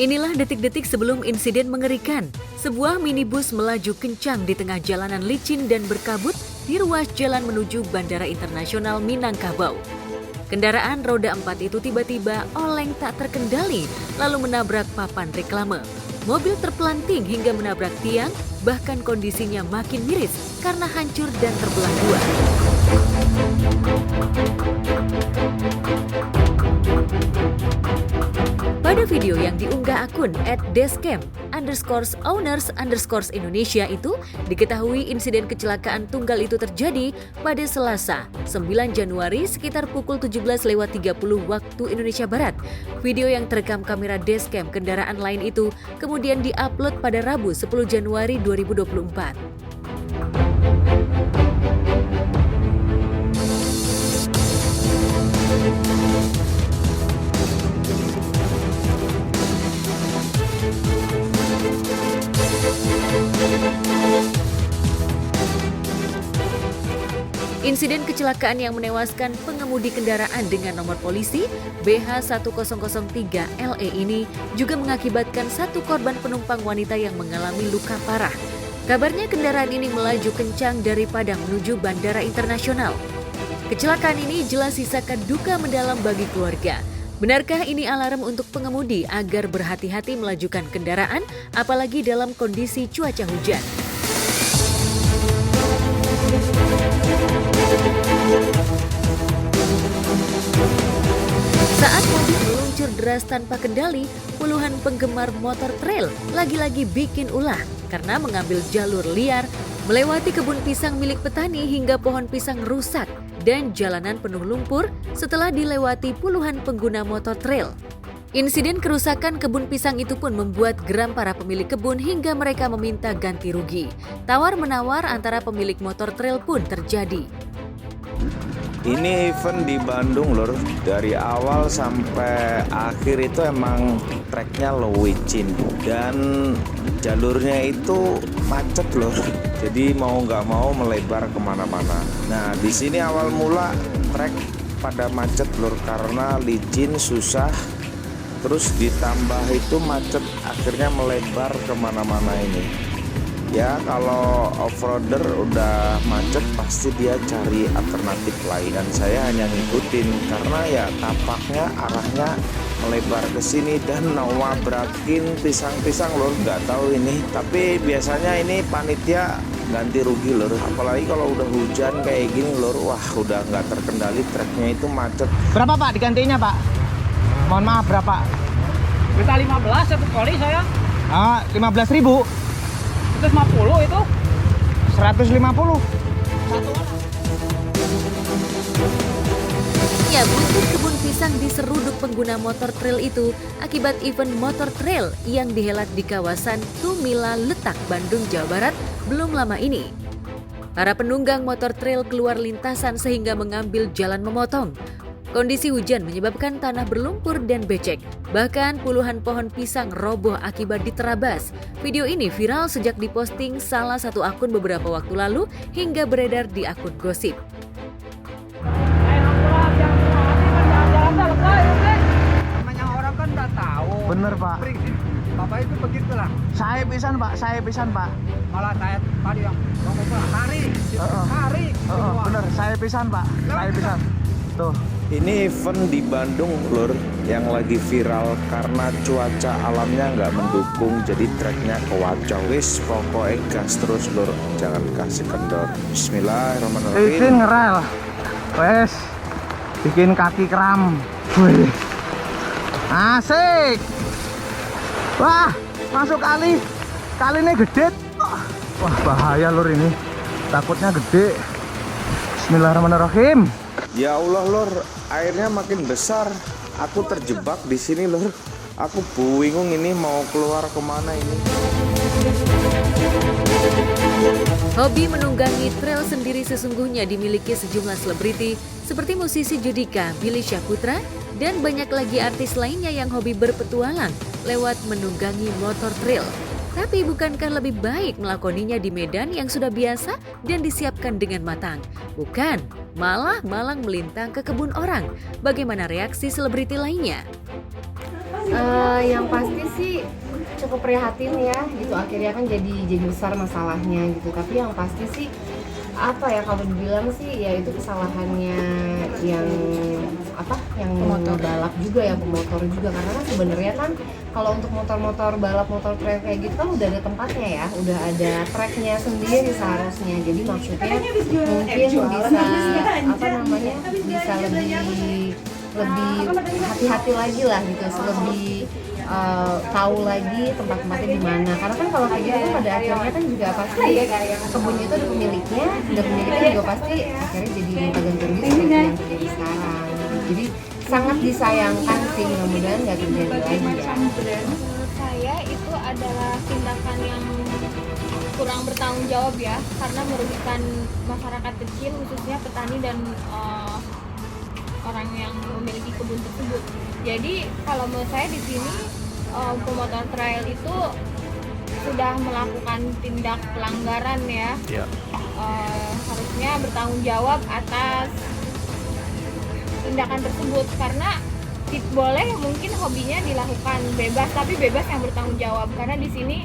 Inilah detik-detik sebelum insiden mengerikan. Sebuah minibus melaju kencang di tengah jalanan licin dan berkabut di ruas jalan menuju Bandara Internasional Minangkabau. Kendaraan roda 4 itu tiba-tiba oleng tak terkendali lalu menabrak papan reklame. Mobil terpelanting hingga menabrak tiang, bahkan kondisinya makin miris karena hancur dan terbelah dua. Pada video yang diunggah akun @deskam_owners_Indonesia itu, diketahui insiden kecelakaan tunggal itu terjadi pada Selasa, 9 Januari sekitar pukul 17.30 waktu Indonesia Barat. Video yang terekam kamera dashcam kendaraan lain itu kemudian diupload pada Rabu 10 Januari 2024. Insiden kecelakaan yang menewaskan pengemudi kendaraan dengan nomor polisi BH1003LE ini juga mengakibatkan satu korban penumpang wanita yang mengalami luka parah. Kabarnya kendaraan ini melaju kencang dari Padang menuju Bandara Internasional. Kecelakaan ini jelas sisakan duka mendalam bagi keluarga. Benarkah ini alarm untuk pengemudi agar berhati-hati melajukan kendaraan, apalagi dalam kondisi cuaca hujan? Saat mobil meluncur deras tanpa kendali, puluhan penggemar motor trail lagi-lagi bikin ulah karena mengambil jalur liar, melewati kebun pisang milik petani hingga pohon pisang rusak dan jalanan penuh lumpur setelah dilewati puluhan pengguna motor trail. Insiden kerusakan kebun pisang itu pun membuat geram para pemilik kebun hingga mereka meminta ganti rugi. Tawar-menawar antara pemilik motor trail pun terjadi. Ini event di Bandung lor, dari awal sampai akhir itu emang treknya licin dan jalurnya itu macet lor, jadi mau nggak mau melebar kemana-mana. Nah di sini awal mula trek pada macet lor karena licin susah, terus ditambah itu macet akhirnya melebar kemana-mana ini. Ya kalau off-roader udah macet pasti dia cari alternatif lain dan saya hanya ngikutin karena ya tapaknya arahnya melebar ke sini dan nawabrakin pisang-pisang lor, nggak tahu ini, tapi biasanya ini panitia ganti rugi lor, apalagi kalau udah hujan kayak gini lor, wah udah nggak terkendali treknya itu macet. Berapa Pak digantinya Pak? Mohon maaf berapa? Kita 15 satu kali saya. 15.000. 150 itu 150. satu orang. Ya, buntut kebun pisang diseruduk pengguna motor trail itu akibat event motor trail yang dihelat di kawasan Tumila Letak, Bandung, Jawa Barat belum lama ini. Para penunggang motor trail keluar lintasan sehingga mengambil jalan memotong. Kondisi hujan menyebabkan tanah berlumpur dan becek. Bahkan puluhan pohon pisang roboh akibat diterabas. Video ini viral sejak diposting salah satu akun beberapa waktu lalu hingga beredar di akun gosip. Namanya orang kan udah tahu. Bener Pak. Bapak itu begitulah. Saya pisan Pak. Malah saya tadi yang ngomong hari. Hari. Bener, saya pisan Pak. Saya pisan. Tuh. Ini event di Bandung lor yang lagi viral karena cuaca alamnya nggak mendukung, jadi treknya kewacau. Wis pokoknya gas terus lor, jangan kasih kendor. Bismillahirrahmanirrahim. Bikin ngerel. Wes. Bikin kaki kram. Wih. Asik. Wah, masuk kali. Kalinya gede. Wah, bahaya lur ini. Takutnya gede. Bismillahirrahmanirrahim. Ya Allah lor, airnya makin besar. Aku terjebak di sini lor. Aku bingung ini mau keluar kemana ini. Hobi menunggangi trail sendiri sesungguhnya dimiliki sejumlah selebriti seperti musisi Judika, Billy Syahputra, dan banyak lagi artis lainnya yang hobi berpetualang lewat menunggangi motor trail. Tapi bukankah lebih baik melakoninya di medan yang sudah biasa dan disiapkan dengan matang? Bukan, malah malang melintang ke kebun orang. Bagaimana reaksi selebriti lainnya? Yang pasti sih cukup prihatin ya, gitu. Akhirnya kan jadi besar masalahnya gitu. Tapi yang pasti sih apa ya, kalau dibilang sih ya itu kesalahannya yang yang balap juga ya, pemotor juga, karena kan sebenarnya kan kalau untuk motor-motor balap, motor trail kayak gitu kan udah ada tempatnya ya, udah ada tracknya sendiri seharusnya. Jadi maksudnya mungkin bisa lebih hati-hati lagi lah gitu, lebih tahu lagi tempat-tempatnya di mana. Karena kan kalau kayak gitu kan pada akhirnya kan juga pasti kebunnya itu ada pemiliknya juga pasti akhirnya jadi gonta-ganti rugi seperti yang terjadi sekarang. Jadi sangat disayangkan sih, mudah-mudahan nggak terjadi lagi ya. Menurut saya itu adalah tindakan yang kurang bertanggung jawab ya, karena merugikan masyarakat kecil khususnya petani dan orang yang memiliki kebun tersebut. Jadi kalau menurut saya di sini pemotor trail itu sudah melakukan tindak pelanggaran ya. Harusnya bertanggung jawab atas tindakan tersebut, karena boleh mungkin hobinya dilakukan bebas, tapi bebas yang bertanggung jawab, karena di sini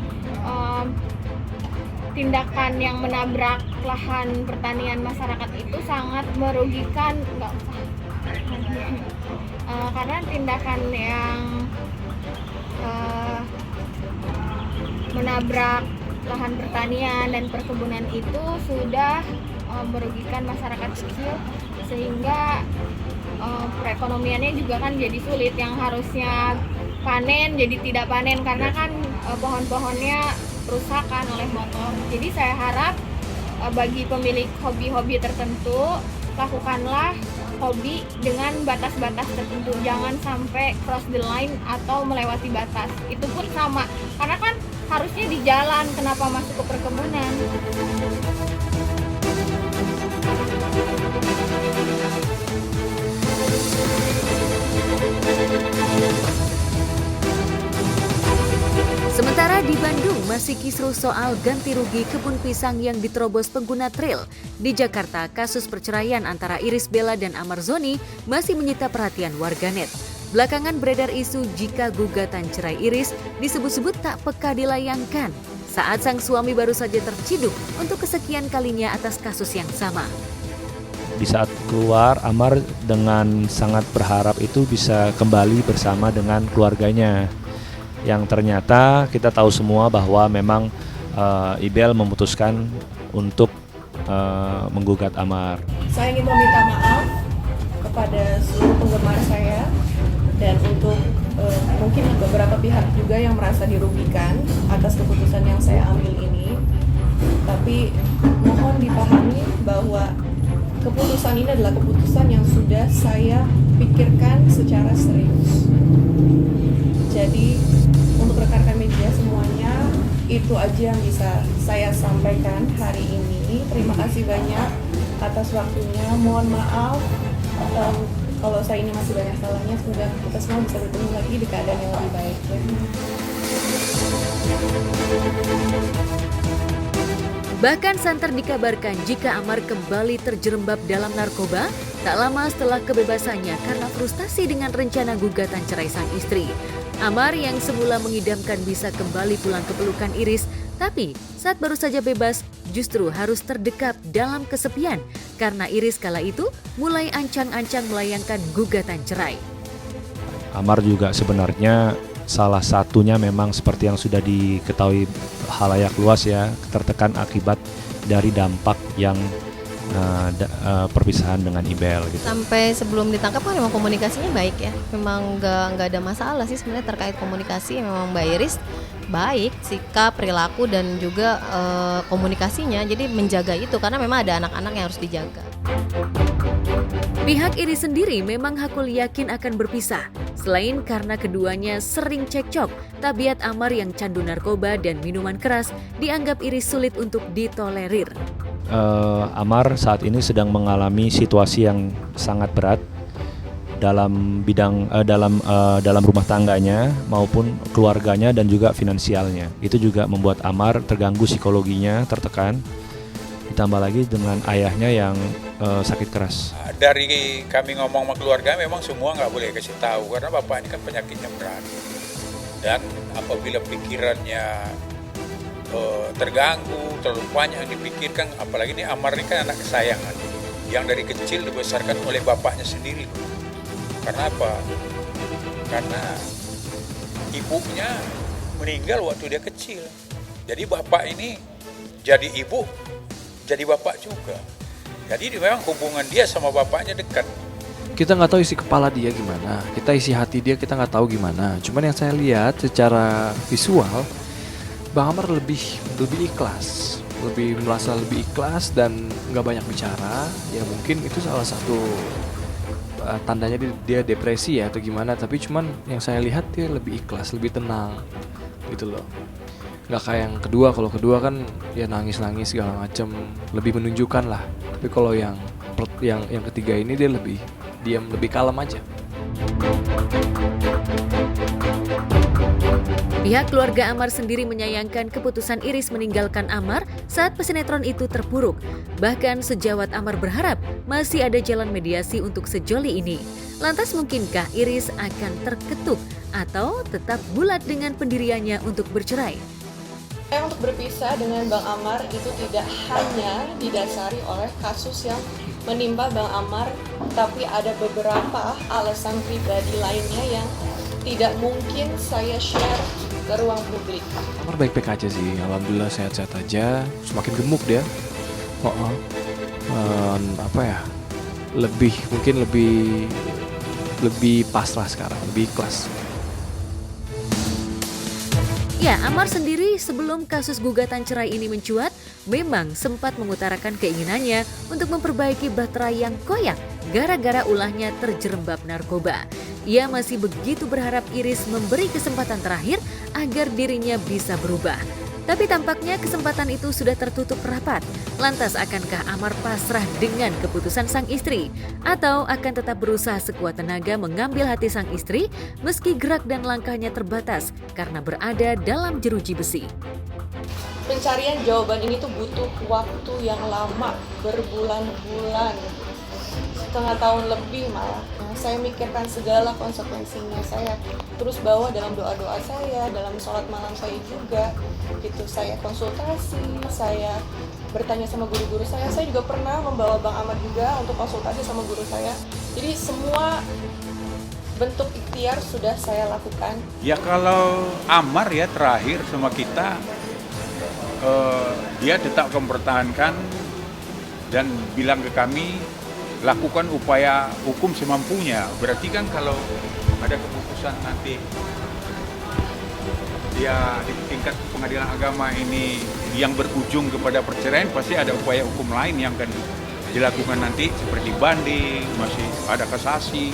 tindakan yang menabrak lahan pertanian masyarakat itu sangat merugikan. Karena tindakan yang menabrak lahan pertanian dan perkebunan itu sudah merugikan masyarakat kecil, sehingga perekonomiannya juga kan jadi sulit. Yang harusnya panen jadi tidak panen karena kan pohon-pohonnya rusakan oleh motor. Jadi saya harap bagi pemilik hobi-hobi tertentu, lakukanlah hobi dengan batas-batas tertentu, jangan sampai cross the line atau melewati batas. Itu pun sama, karena kan harusnya di jalan, kenapa masuk ke perkebunan? Sementara di Bandung masih kisruh soal ganti rugi kebun pisang yang diterobos pengguna trail. Di Jakarta, kasus perceraian antara Irish Bella dan Amar Zoni masih menyita perhatian warganet. Belakangan beredar isu jika gugatan cerai Iris disebut-sebut tak peka dilayangkan saat sang suami baru saja terciduk untuk kesekian kalinya atas kasus yang sama. Di saat keluar, Amar dengan sangat berharap itu bisa kembali bersama dengan keluarganya. Yang ternyata kita tahu semua bahwa memang Ibel memutuskan untuk menggugat Amar. Saya ingin meminta maaf kepada seluruh penggemar saya dan untuk mungkin beberapa pihak juga yang merasa dirugikan atas keputusan yang saya ambil ini. Tapi mohon dipahami bahwa keputusan ini adalah keputusan yang sudah saya pikirkan secara serius. Jadi untuk rekan-rekan media semuanya, itu aja yang bisa saya sampaikan hari ini. Terima kasih banyak atas waktunya. Mohon maaf kalau saya ini masih banyak salahnya. Semoga kita semua bisa bertemu lagi di keadaan yang lebih baik. Ya. Bahkan santer dikabarkan jika Amar kembali terjerembab dalam narkoba tak lama setelah kebebasannya karena frustasi dengan rencana gugatan cerai sang istri. Amar yang semula mengidamkan bisa kembali pulang ke pelukan Iris, tapi saat baru saja bebas justru harus terdekap dalam kesepian karena Iris kala itu mulai ancang-ancang melayangkan gugatan cerai. Amar juga sebenarnya salah satunya memang seperti yang sudah diketahui halayak luas ya, tertekan akibat dari dampak yang perpisahan dengan Ibel gitu. Sampai sebelum ditangkap kan memang komunikasinya baik ya, memang nggak ada masalah sih sebenarnya terkait komunikasi. Memang Mbak Iris baik sikap, perilaku dan juga komunikasinya, jadi menjaga itu karena memang ada anak-anak yang harus dijaga. Pihak Iris sendiri memang hakul yakin akan berpisah. Selain karena keduanya sering cekcok, tabiat Amar yang candu narkoba dan minuman keras dianggap Iris sulit untuk ditolerir. Amar saat ini sedang mengalami situasi yang sangat berat dalam bidang dalam rumah tangganya maupun keluarganya dan juga finansialnya. Itu juga membuat Amar terganggu psikologinya, tertekan. ditambah lagi dengan ayahnya yang sakit keras. Dari kami ngomong sama keluarga memang semua nggak boleh kasih tahu karena bapak ini kan penyakitnya berat, dan apabila pikirannya terganggu, terlalu banyak yang dipikirkan, apalagi ini Amar ini kan anak kesayangan yang dari kecil dibesarkan oleh bapaknya sendiri. Karena apa? Karena ibunya meninggal waktu dia kecil, jadi bapak ini jadi ibu, jadi bapak juga. Jadi memang hubungan dia sama bapaknya dekat. Kita nggak tahu isi kepala dia gimana, kita isi hati dia kita nggak tahu gimana. Cuman yang saya lihat secara visual, Bang Amar lebih ikhlas, merasa lebih ikhlas dan nggak banyak bicara. Ya mungkin itu salah satu tandanya dia depresi ya atau gimana. Tapi cuman yang saya lihat dia lebih ikhlas, lebih tenang gitu loh. Nggak kayak yang kedua. Kalau kedua kan ya nangis segala macam, lebih menunjukkan lah. Tapi kalau yang ketiga ini dia lebih diam, lebih kalem aja. Pihak keluarga Amar sendiri menyayangkan keputusan Iris meninggalkan Amar saat pesinetron itu terpuruk. Bahkan sejawat Amar berharap masih ada jalan mediasi untuk sejoli ini. Lantas mungkinkah Iris akan terketuk atau tetap bulat dengan pendiriannya untuk bercerai? Untuk berpisah dengan Bang Amar itu tidak hanya didasari oleh kasus yang menimpa Bang Amar, tapi ada beberapa alasan pribadi lainnya yang tidak mungkin saya share ke ruang publik. Amar baik-baik aja sih, alhamdulillah sehat-sehat aja. Semakin gemuk dia. Mungkin lebih pasrah sekarang, lebih ikhlas. Ya, Amar sendiri sebelum kasus gugatan cerai ini mencuat, memang sempat mengutarakan keinginannya untuk memperbaiki bahtera yang koyak gara-gara ulahnya terjerembab narkoba. Ia masih begitu berharap Iris memberi kesempatan terakhir agar dirinya bisa berubah. Tapi tampaknya kesempatan itu sudah tertutup rapat. Lantas akankah Amar pasrah dengan keputusan sang istri? Atau akan tetap berusaha sekuat tenaga mengambil hati sang istri meski gerak dan langkahnya terbatas karena berada dalam jeruji besi? Pencarian jawaban ini tuh butuh waktu yang lama, berbulan-bulan, setengah tahun lebih malah. Saya mikirkan segala konsekuensinya, saya terus bawa dalam doa-doa saya, dalam sholat malam saya juga, gitu. Saya konsultasi, saya bertanya sama guru-guru saya juga pernah membawa Bang Amar juga untuk konsultasi sama guru saya. Jadi semua bentuk ikhtiar sudah saya lakukan. Ya kalau Amar ya terakhir sama kita, dia tetap mempertahankan dan bilang ke kami, lakukan upaya hukum semampunya. Berarti kan kalau ada keputusan nanti dia di tingkat pengadilan agama ini yang berujung kepada perceraian, pasti ada upaya hukum lain yang akan dilakukan nanti seperti banding, masih ada kasasi.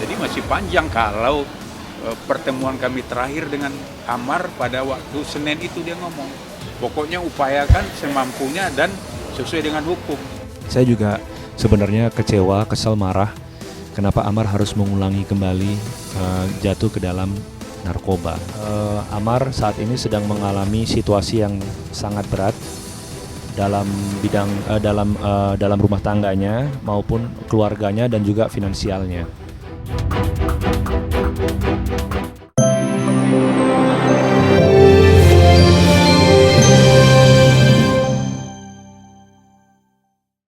Jadi masih panjang. Kalau pertemuan kami terakhir dengan Amar pada waktu Senin itu dia ngomong, pokoknya upayakan semampunya dan sesuai dengan hukum. Saya juga sebenarnya kecewa, kesal, marah kenapa Amar harus mengulangi kembali jatuh ke dalam narkoba. Amar saat ini sedang mengalami situasi yang sangat berat dalam bidang dalam rumah tangganya maupun keluarganya dan juga finansialnya.